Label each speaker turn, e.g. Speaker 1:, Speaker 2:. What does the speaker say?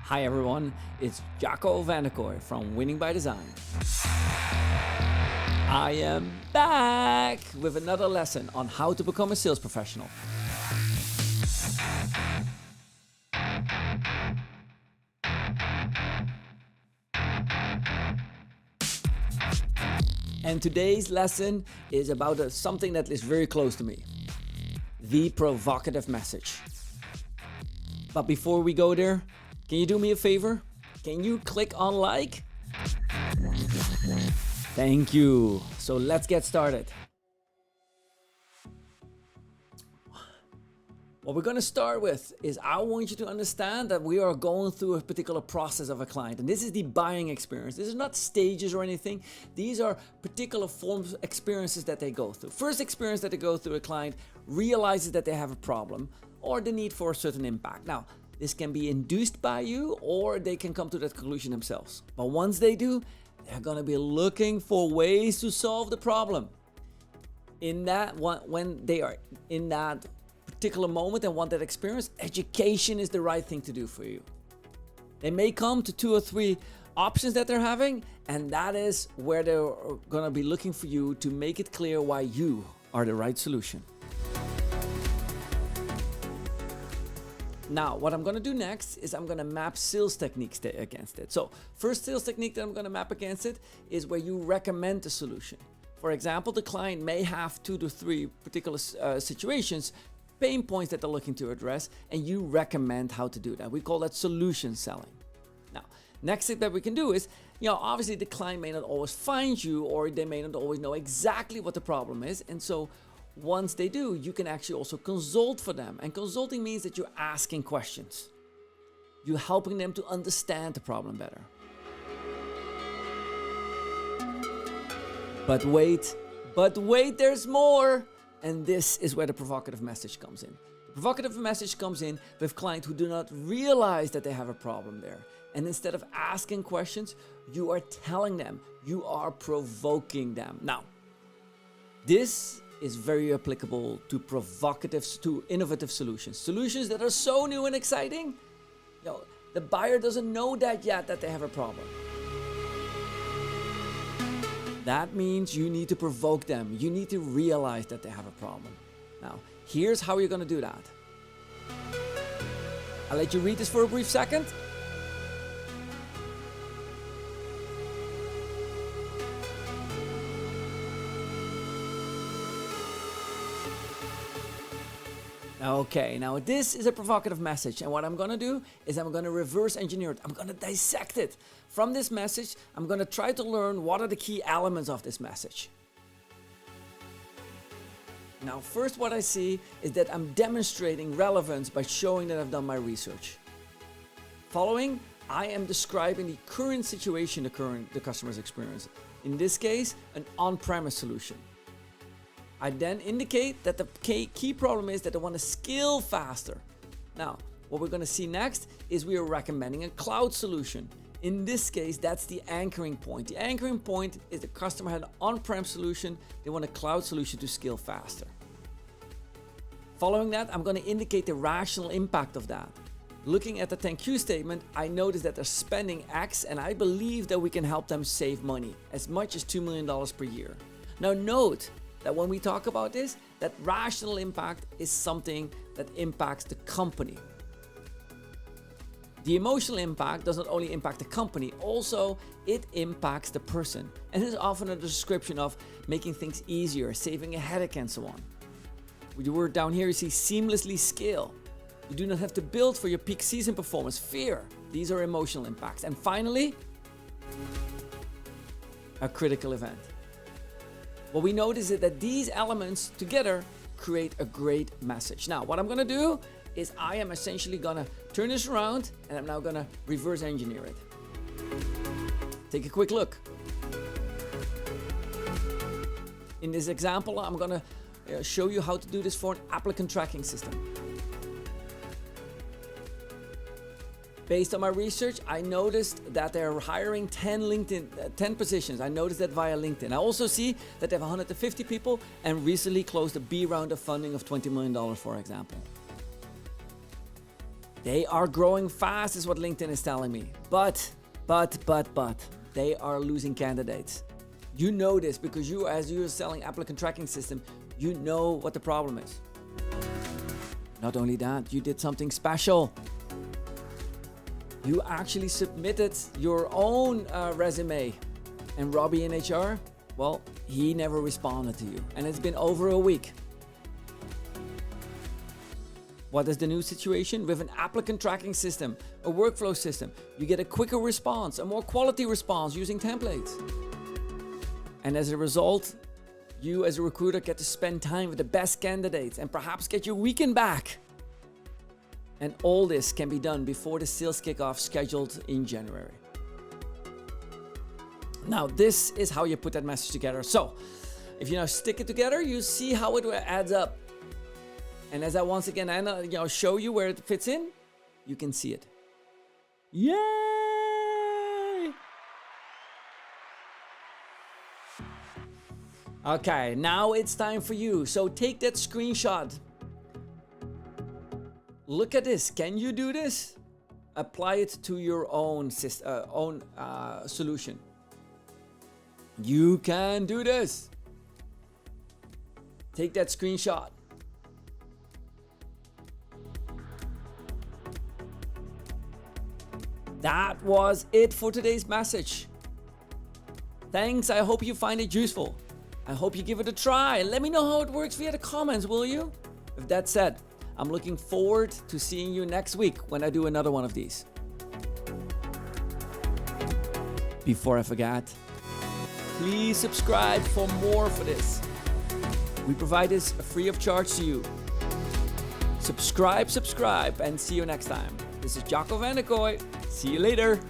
Speaker 1: Hi everyone, it's Jacco van der Kooi from Winning by Design. I am back with another lesson on how to become a sales professional. And today's lesson is about something that is very close to me. The provocative message. But before we go there, can you do me a favor? Can you click on like? Thank you. So let's get started. What we're going to start with is I want you to understand that we are going through a particular process of a client. And this is the buying experience. This is not stages or anything. These are particular forms of experiences that they go through. First experience that they go through, a client realizes that they have a problem or the need for a certain impact. Now, this can be induced by you or they can come to that conclusion themselves. But once they do, they're going to be looking for ways to solve the problem. When they are in that particular moment and want that experience, education is the right thing to do for you. They may come to 2 or 3 options that they're having, and that is where they're going to be looking for you to make it clear why you are the right solution. Now, what I'm going to do next is I'm going to map sales techniques against it. So, first sales technique that I'm going to map against it is where you recommend a solution. For example, the client may have 2 to 3 particular situations, pain points that they're looking to address, and you recommend how to do that. We call that solution selling. Now, next thing that we can do is, obviously the client may not always find you or they may not always know exactly what the problem is. And so once they do, you can actually also consult for them. And consulting means that you're asking questions. You're helping them to understand the problem better. But wait, there's more. And this is where the provocative message comes in. The provocative message comes in with clients who do not realize that they have a problem there. And instead of asking questions, you are telling them, you are provoking them. Now, this is very applicable to innovative solutions. Solutions that are so new and exciting, the buyer doesn't know that yet that they have a problem. That means you need to provoke them. You need to realize that they have a problem. Now, here's how you're going to do that. I'll let you read this for a brief second. Okay, now this is a provocative message, and what I'm going to do is I'm going to reverse engineer it. I'm going to dissect it. From this message, I'm going to try to learn what are the key elements of this message. Now, first what I see is that I'm demonstrating relevance by showing that I've done my research. Following, I am describing the current situation the customer's experience. In this case, an on-premise solution. I then indicate that the key problem is that they want to scale faster. Now, what we're going to see next is we are recommending a cloud solution. In this case, that's the anchoring point. The anchoring point is the customer had an on-prem solution. They want a cloud solution to scale faster. Following that, I'm going to indicate the rational impact of that. Looking at the thank you statement, I notice that they're spending X, and I believe that we can help them save money, as much as $2 million per year. Now note that when we talk about this, that rational impact is something that impacts the company. The emotional impact does not only impact the company, also it impacts the person. And it is often a description of making things easier, saving a headache and so on. With the word down here, you see seamlessly scale. You do not have to build for your peak season performance. Fear. These are emotional impacts. And finally, a critical event. What we notice is that these elements together create a great message. Now, what I'm going to do is I am essentially going to turn this around and I'm now going to reverse engineer it. Take a quick look. In this example, I'm going to show you how to do this for an applicant tracking system. Based on my research, I noticed that they're hiring 10 positions. I noticed that via LinkedIn. I also see that they have 150 people and recently closed a B round of funding of $20 million, for example. They are growing fast is what LinkedIn is telling me. But, they are losing candidates. You know this because as you're selling applicant tracking system, you know what the problem is. Not only that, you did something special. You actually submitted your own resume. And Robbie in HR, well, he never responded to you. And it's been over a week. What is the new situation? With an applicant tracking system, a workflow system, you get a quicker response, a more quality response using templates. And as a result, you as a recruiter get to spend time with the best candidates and perhaps get your weekend back. And all this can be done before the sales kickoff scheduled in January. Now, this is how you put that message together. So, if you now stick it together, you see how it adds up. And as I once again show you where it fits in, you can see it. Yay! Okay, now it's time for you. So take that screenshot. Look at this. Can you do this? Apply it to your own solution. You can do this. Take that screenshot. That was it for today's message. Thanks, I hope you find it useful. I hope you give it a try. Let me know how it works via the comments, will you? With that said, I'm looking forward to seeing you next week when I do another one of these. Before I forget, please subscribe for more for this. We provide this free of charge to you. Subscribe, and see you next time. This is Jocko van der Kooi. See you later.